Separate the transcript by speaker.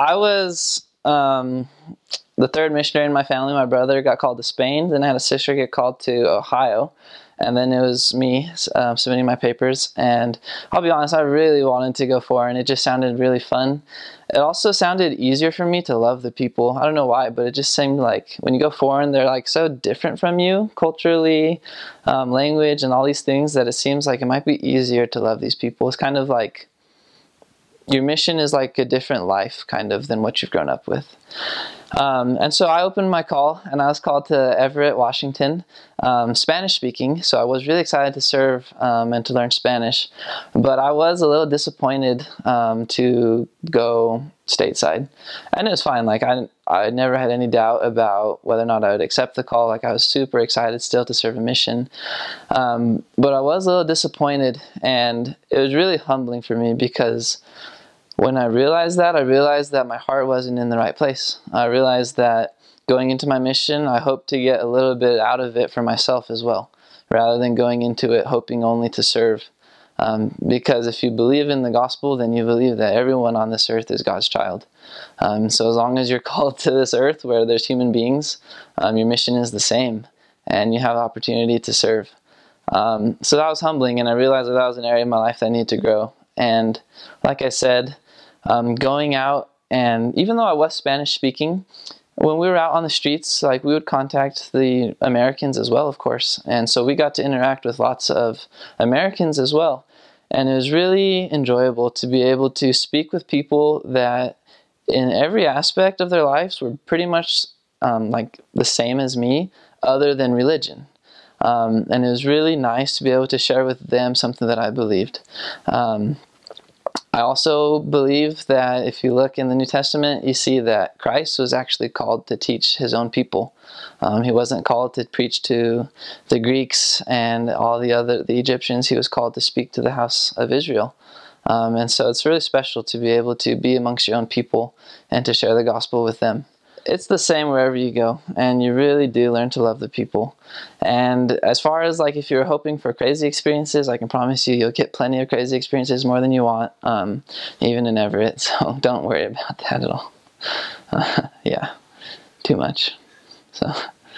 Speaker 1: I was the third missionary in my family. My brother got called to Spain. Then I had a sister get called to Ohio. And then it was me submitting my papers. And I'll be honest, I really wanted to go foreign. It just sounded really fun. It also sounded easier for me to love the people. I don't know why, but it just seemed like when you go foreign, they're like so different from you culturally, language, and all these things that it seems like it might be easier to love these people. It's kind of like your mission is like a different life kind of than what you've grown up with. And so I opened my call, and I was called to Everett, Washington, Spanish speaking. So I was really excited to serve and to learn Spanish, but I was a little disappointed to go stateside. And it was fine. Like I never had any doubt about whether or not I would accept the call. Like I was super excited still to serve a mission. But I was a little disappointed, and it was really humbling for me because when I realized that my heart wasn't in the right place. I realized that going into my mission, I hoped to get a little bit out of it for myself as well, rather than going into it hoping only to serve. Because if you believe in the gospel, then you believe that everyone on this earth is God's child. So as long as you're called to this earth where there's human beings, your mission is the same, and you have the opportunity to serve. So that was humbling, and I realized that was an area of my life that I needed to grow. And like I said, going out, and even though I was Spanish speaking, when we were out on the streets, like we would contact the Americans as well, of course. And so we got to interact with lots of Americans as well. And it was really enjoyable to be able to speak with people that in every aspect of their lives were pretty much like the same as me, other than religion. And it was really nice to be able to share with them something that I believed. I also believe that if you look in the New Testament, you see that Christ was actually called to teach his own people. He wasn't called to preach to the Greeks and all the Egyptians. He was called to speak to the house of Israel. And so it's really special to be able to be amongst your own people and to share the gospel with them. It's the same wherever you go, and you really do learn to love the people. And as far as like if you're hoping for crazy experiences, I can promise you you'll get plenty of crazy experiences, more than you want, even in Everett, so don't worry about that at all. Yeah, too much. So